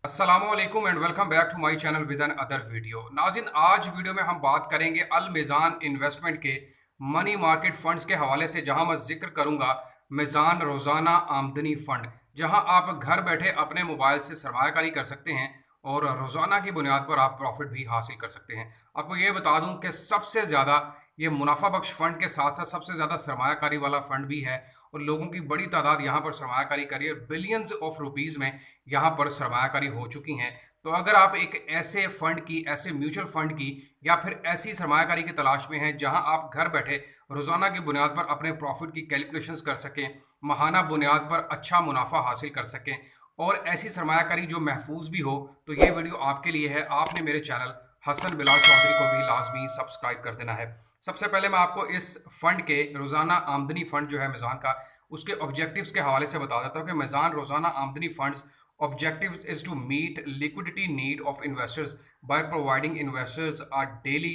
अस्सलामुअलैकुम and welcome back to my channel with another video. नाज़रीन, आज video में हम बात करेंगे अल मिज़ान इन्वेस्टमेंट के मनी मार्केट फंड्स के हवाले से, जहां मैं जिक्र करूंगा मिज़ान रोज़ाना आमदनी फंड, जहां आप घर बैठे अपने मोबाइल से सरमायाकारी कर सकते हैं और रोज़ाना की बुनियाद पर आप प्रॉफिट भी हासिल कर सकते हैं। आपको ये बता दूं कि सबसे ज़्यादा ये मुनाफा बख्श फंड के साथ साथ सबसे ज़्यादा सरमायाकारी वाला फंड भी है और लोगों की बड़ी तादाद यहाँ पर सरमायाकारी करी है। बिलियंस ऑफ रुपीज़ में यहाँ पर सरमायाकारी हो चुकी हैं। तो अगर आप एक ऐसे फंड की, ऐसे म्यूचुअल फंड की या फिर ऐसी सरमायाकारी की तलाश में हैं जहां आप घर बैठे रोजाना की बुनियाद पर अपने प्रॉफिट की कैलकुलेशंस कर सकें, माहाना बुनियाद पर अच्छा मुनाफा हासिल कर सकें और ऐसी सरमायाकारी जो महफूज भी हो, तो ये वीडियो आपके लिए है। आपने मेरे चैनल हसन बिलाल चौधरी को भी लाजमी सब्सक्राइब कर देना है। सबसे पहले मैं आपको इस फंड के रोजाना आमदनी फंड जो है मिज़ान का, उसके ऑब्जेक्टिव्स के हवाले से बता देता हूँ कि मिज़ान रोजाना आमदनी funds objective is to meet liquidity need of investors by providing investors a daily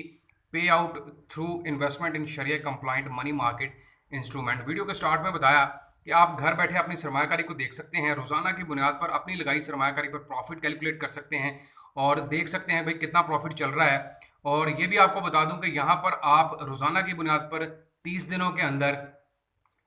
payout through investment in sharia compliant money market instrument। Video के स्टार्ट में बताया कि आप घर बैठे अपनी सरमायाकारी को देख सकते हैं, रोजाना की बुनियाद पर अपनी लगाई सरमायाकारी पर प्रॉफिट कैलकुलेट कर सकते हैं और देख सकते हैं भाई कितना प्रॉफिट चल रहा है। और ये भी आपको बता दूं कि यहाँ पर आप रोजाना की बुनियाद पर 30 दिनों के अंदर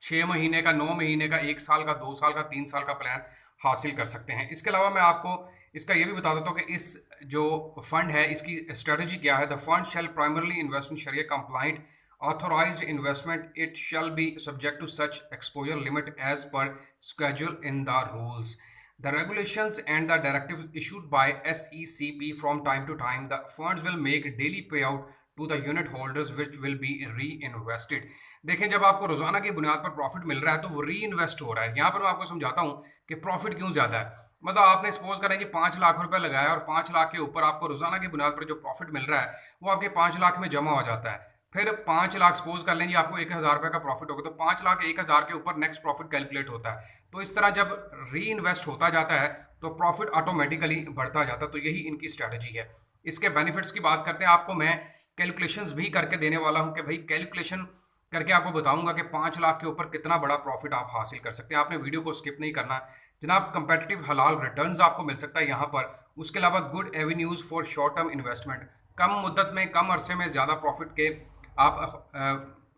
6 महीने का, 9 महीने का, 1 साल का, 2 साल का, 3 साल का प्लान हासिल कर सकते हैं। इसके अलावा मैं आपको इसका ये भी बता देता हूँ कि इस जो फंड है इसकी स्ट्रेटजी क्या है। The fund shall primarily invest in sharia compliant authorized investment. It shall be subject to such exposure limit as per schedule in the rules, the regulations and the directives issued by SECP. From time to time the funds will make daily payout to the unit holders which will be reinvested। देखें, जब आपको रोजाना की बुनियाद पर profit मिल रहा है तो वो री इन्वेस्ट हो रहा है। यहाँ पर मैं आपको समझाता हूँ कि प्रॉफिट क्यों ज्यादा है। मतलब आपने सपोज करें कि 5 लाख रुपए लगाया और 5 लाख के ऊपर आपको रोजाना की बुनियाद पर जो प्रॉफिट मिल रहा है वो आपके 5 लाख में जमा हो जाता है। फिर 5 लाख सपोज कर लें जी, आपको 1,000 रुपए का प्रॉफिट होगा, तो 5 लाख 1,000 के ऊपर नेक्स्ट प्रॉफिट कैलकुलेट होता है। तो इस तरह जब री इन्वेस्ट होता जाता है तो प्रॉफिट ऑटोमेटिकली बढ़ता जाता है। तो यही इनकी स्ट्रैटेजी है। इसके बेनिफिट्स की बात करते हैं, आपको मैं कैलकुलेशंस भी करके देने वाला हूं कि भाई कैलकुलेशन करके आपको बताऊंगा कि 5 लाख के ऊपर कितना बड़ा प्रॉफिट आप हासिल कर सकते हैं। आपने वीडियो को स्किप नहीं करना जनाब। कंपेटिटिव हलाल रिटर्न्स आपको मिल सकता है यहाँ पर। उसके अलावा good avenues for short term investment, कम मुद्दत में, कम अरसे में ज़्यादा प्रॉफिट के आप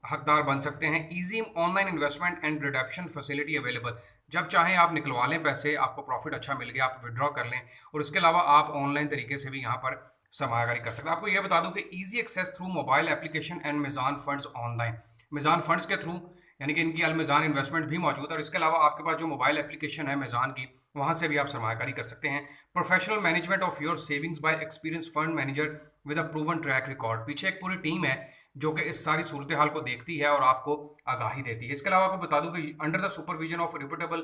हकदार बन सकते हैं। Easy online investment and reduction facility available, जब चाहें आप निकलवा लें पैसे, आपको प्रॉफिट अच्छा मिल गया आप विड्रॉ कर लें। और इसके अलावा आप ऑनलाइन तरीके से भी यहाँ पर सरमायाकारी कर सकते हैं। आपको यह बता दूं कि easy access through mobile application and Meezan funds online, Meezan funds के थ्रू, यानी कि इनकी अल मिज़ान इन्वेस्टमेंट भी मौजूद है। और इसके अलावा आपके पास जो मोबाइल एप्लीकेशन है मिज़ान की, वहाँ से भी आप सरमायाकारी कर सकते हैं। Professional management of your savings bye experience fund manager with a proven track record, पीछे एक पूरी टीम है जो कि इस सारी सूरत हाल को देखती है और आपको आगाही देती है। इसके अलावा आपको बता दूं कि under the supervision of reputable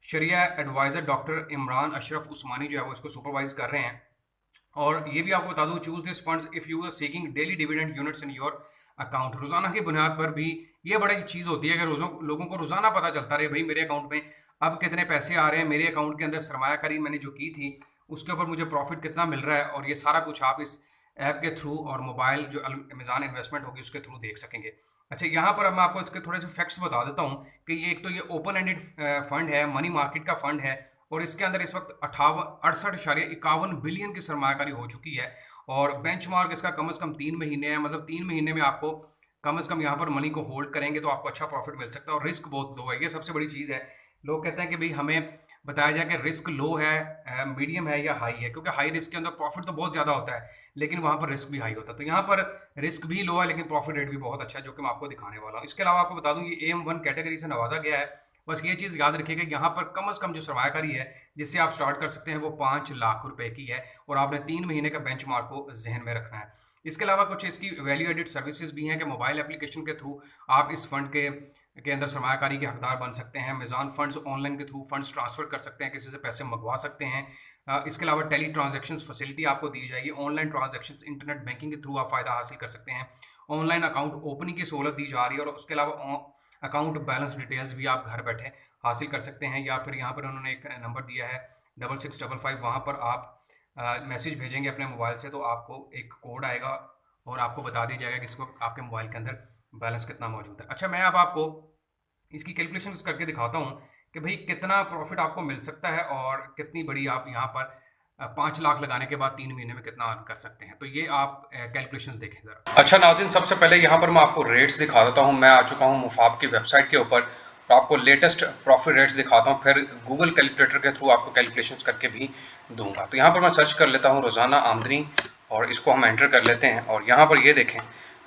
शरिया एडवाइजर डॉक्टर इमरान अशरफ उस्मानी जो है वो इसको सुपरवाइज कर रहे हैं। और ये भी आपको बता दूं, choose this funds if you are seeking daily dividend units in your account. रोजाना की बुनियाद पर भी ये बड़ी चीज होती है कि लोगों को रोजाना पता चलता रहे भाई मेरे अकाउंट में अब कितने पैसे आ रहे हैं, मेरे अकाउंट के अंदर सरमायाकारी मैंने जो की थी उसके ऊपर मुझे प्रॉफिट कितना मिल रहा है। और ये सारा कुछ आप इस ऐप के थ्रू और मोबाइल जो मिज़ान इन्वेस्टमेंट होगी उसके थ्रू देख सकेंगे। अच्छा, यहाँ पर अब मैं आपको इसके थोड़े से फैक्ट्स बता देता हूँ कि ये एक तो ये ओपन एंडेड फंड है, मनी मार्केट का फंड है और इसके अंदर इस वक्त 68.51 बिलियन की सरमायाकारी हो चुकी है। और बेंचमार्क इसका कम से कम 3 महीने है, मतलब 3 महीने में आपको कम से कम यहाँ पर मनी को होल्ड करेंगे तो आपको अच्छा प्रॉफिट मिल सकता है। और रिस्क बहुत लो है, ये सबसे बड़ी चीज़ है। लोग कहते हैं कि भाई हमें बताया जाए कि रिस्क लो है, मीडियम है या हाई है, क्योंकि हाई रिस्क के अंदर प्रॉफिट तो बहुत ज़्यादा होता है लेकिन वहाँ पर रिस्क भी हाई होता है। तो यहाँ पर रिस्क भी लो है लेकिन प्रॉफिट रेट भी बहुत अच्छा है, जो कि मैं आपको दिखाने वाला हूँ। इसके अलावा आपको बता दूँ ये AM1 कैटेगरी से नवाजा गया है। बस ये चीज़ याद रखिएगा, यहाँ पर कम से कम जो सरमायाकारी है जिससे आप स्टार्ट कर सकते हैं वो 5 लाख रुपए की है और आपने 3 महीने का बेंचमार्क को जहन में रखना है। इसके अलावा कुछ इसकी वैल्यू एडिड सर्विसेज भी हैं कि मोबाइल एप्लीकेशन के थ्रू आप इस फंड के अंदर सरमायाकारी के हकदार बन सकते हैं। मिज़ान फंड्स ऑनलाइन के थ्रू फंड्स ट्रांसफर कर सकते हैं, किसी से पैसे मंगवा सकते हैं। इसके अलावा टेली ट्रांजैक्शंस फैसिलिटी आपको दी जाएगी। ऑनलाइन ट्रांजैक्शंस इंटरनेट बैंकिंग के थ्रू आप फ़ायदा हासिल कर सकते हैं। ऑनलाइन अकाउंट ओपनिंग की सहूलत दी जा रही है और उसके अलावा अकाउंट बैलेंस डिटेल्स भी आप घर बैठे हासिल कर सकते हैं। या फिर यहाँ पर उन्होंने एक नंबर दिया है 6655, वहाँ पर आप मैसेज भेजेंगे अपने मोबाइल से तो आपको एक कोड आएगा और आपको बता दिया जाएगा कि इस वक्त आपके मोबाइल के अंदर बैलेंस कितना मौजूद है। अच्छा, मैं अब आपको इसकी कैलकुलेशन करके दिखाता हूँ कि भाई कितना प्रॉफिट आपको मिल सकता है और कितनी बड़ी आप यहाँ पर 5 लाख लगाने के बाद 3 महीने में कितना अर्न कर सकते हैं। तो ये आप कैलकुलेशंस देखें ज़रा। अच्छा नाज़रीन, सबसे पहले यहाँ पर मैं आपको रेट्स दिखा देता हूँ। मैं आ चुका हूँ मुफाब की वेबसाइट के ऊपर, तो आपको लेटेस्ट प्रॉफिट रेट्स दिखाता हूँ, फिर गूगल कैलकुलेटर के थ्रू आपको कैलकुलेशंस करके भी दूंगा। तो यहाँ पर मैं सर्च कर लेता हूँ रोज़ाना आमदनी, और इसको हम एंटर कर लेते हैं। और यहाँ पर ये देखें,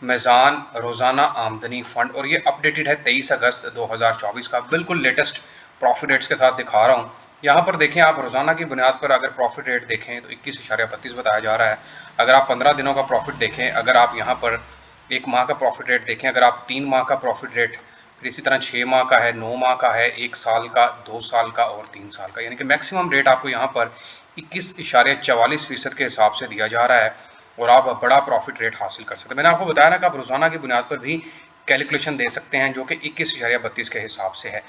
मीज़ान रोज़ाना आमदनी फ़ंड, और ये अपडेटेड है 23 अगस्त 2024 का, बिल्कुल लेटेस्ट प्रॉफिट रेट्स के साथ दिखा रहा हूँ। यहाँ पर देखें, आप रोज़ाना की बुनियाद पर अगर प्रॉफिट रेट देखें तो 21.32 बताया जा रहा है। अगर आप 15 दिनों का प्रॉफिट देखें, अगर आप यहाँ पर 1 माह का प्रॉफिट रेट देखें, अगर आप 3 माह का प्रॉफिट रेट, फिर इसी तरह 6 माह का है, 9 माह का है, 1 साल का, 2 साल का और 3 साल का, यानी कि मैक्सिमम रेट आपको यहाँ पर 21.44% के हिसाब से दिया जा रहा है, और आप बड़ा प्रॉफिट रेट हासिल कर सकते हैं। मैंने आपको बताया ना कि आप रोज़ाना की बुनियाद पर भी कैलकुलेशन दे सकते हैं, जो कि 21.32 के हिसाब से है।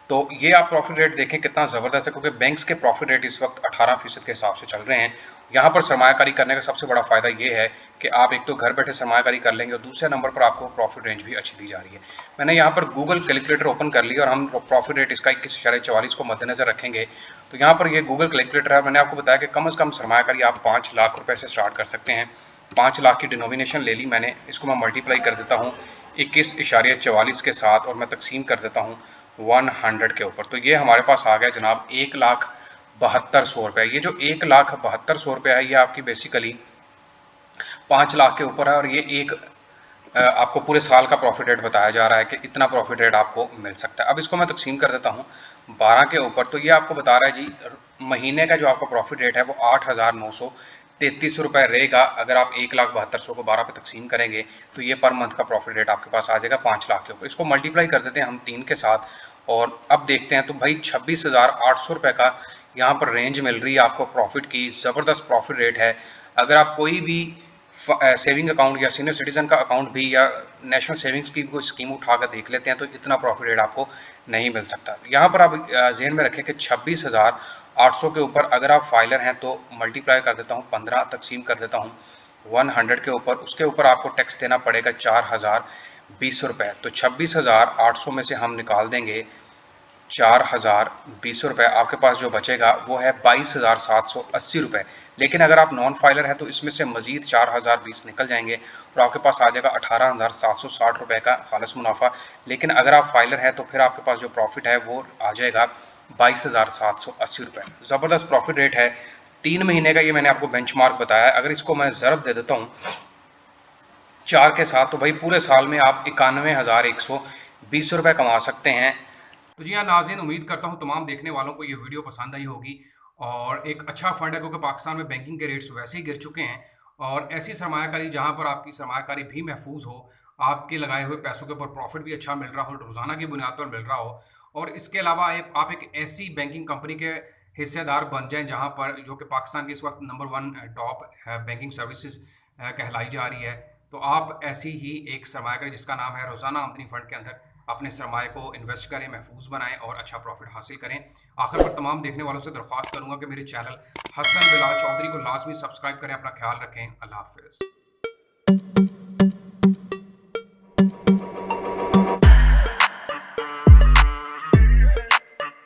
तो ये आप प्रॉफिट रेट देखें कितना ज़बरदस्त है, क्योंकि बैंक्स के प्रॉफिट रेट इस वक्त 18% के हिसाब से चल रहे हैं। यहाँ पर सरमायाकारी करने का सबसे बड़ा फ़ायदा ये है कि आप एक तो घर बैठे सरमायाकारी कर लेंगे, और दूसरे नंबर पर आपको प्रॉफिट रेंज भी अच्छी दी जा रही है। मैंने यहाँ पर गूगल कैलकुलेटर ओपन कर लिया, और हम प्रॉफिट रेट इसका 21.44 को मद्देनजर रखेंगे। तो यहाँ पर ये गूगल कैलकुलेटर है। मैंने आपको बताया कि कम से कम सरमायाकारी आप 5 लाख रुपए से स्टार्ट कर सकते हैं। 5 लाख की डिनोमिनेशन ले ली मैंने, इसको मैं मल्टीप्लाई कर देता हूँ 21.44 के साथ, और मैं तकसीम कर देता हूँ 100 के ऊपर। तो ये हमारे पास आ गया जनाब 1,72,100 रुपये। ये जो 1,72,100 रुपये है, ये आपकी बेसिकली 5 लाख के ऊपर है, और ये एक आपको पूरे साल का प्रॉफिट रेट बताया जा रहा है कि इतना प्रॉफिट रेट आपको मिल सकता है। अब इसको मैं तकसीम कर देता हूँ 12 के ऊपर, तो ये आपको बता रहा है जी महीने का जो आपका प्रॉफिट रेट है वो 8,933 रुपये रहेगा। अगर आप 1,72,100 को 12 पे तकसीम करेंगे तो ये पर मंथ का प्रॉफिट रेट आपके पास आ जाएगा 5 लाख के ऊपर। इसको मल्टीप्लाई कर देते हैं हम 3 के साथ, और अब देखते हैं तो भाई 26,800 रुपये का यहाँ पर रेंज मिल रही है आपको प्रॉफिट की। ज़बरदस्त प्रॉफिट रेट है। अगर आप कोई भी सेविंग अकाउंट या सीनियर सिटीजन का अकाउंट भी या नेशनल सेविंग्स की कोई स्कीम उठाकर देख लेते हैं तो इतना प्रॉफिट रेट आपको नहीं मिल सकता। यहाँ पर आप जहन में रखें कि 26,800 के ऊपर अगर आप फाइलर हैं तो मल्टीप्लाई कर देता हूँ 15, तकसीम कर देता हूँ 100 के ऊपर, उसके ऊपर आपको टैक्स देना पड़ेगा 4,020 रुपये। तो 26,800 में से हम निकाल देंगे 4,020 रुपये, आपके पास जो बचेगा वो है 22,780 रुपये। लेकिन अगर आप नॉन फाइलर हैं तो इसमें से मजीद 4,020 निकल जाएंगे, और आपके पास आ जाएगा 18,760 रुपये का खालिस मुनाफा। लेकिन अगर आप फाइलर हैं तो फिर आपके पास जो प्रॉफिट है वो आ जाएगा 22,780 रुपये। ज़बरदस्त प्रॉफिट रेट है 3 महीने का। ये मैंने आपको बेंचमार्क बताया है। अगर इसको मैं ज़रब दे देता हूँ 4 के साथ, तो भाई पूरे साल में आप 91,120 रुपये कमा सकते हैं। तो जी हाँ नाज़रीन, उम्मीद करता हूँ तमाम देखने वालों को ये वीडियो पसंद आई होगी, और एक अच्छा फंड है क्योंकि पाकिस्तान में बैंकिंग के रेट्स वैसे ही गिर चुके हैं, और ऐसी सरमायाकारी जहाँ पर आपकी सरमायाकारी भी महफूज हो, आपके लगाए हुए पैसों के ऊपर प्रॉफिट भी अच्छा मिल रहा हो, रोज़ाना की बुनियाद पर मिल रहा हो, और इसके अलावा आप एक ऐसी बैंकिंग कंपनी के हिस्सेदार बन जाएं जहाँ पर जो कि पाकिस्तान की इस वक्त नंबर 1 टॉप बैंकिंग सर्विसेज कहलाई जा रही है। तो आप ऐसी ही एक सरमायाकारी जिसका नाम है रोज़ाना आमदनी फ़ंड के अंदर अपने सरमाए को इन्वेस्ट करें, महफूज बनाएं और अच्छा प्रॉफिट हासिल करें। आखिर पर तमाम देखने वालों से दरख्वास्त करूंगा कि मेरे चैनल हसन बिलाल चौधरी को लाजमी सब्सक्राइब करें। अपना ख्याल रखें। अल्लाह हाफिज़।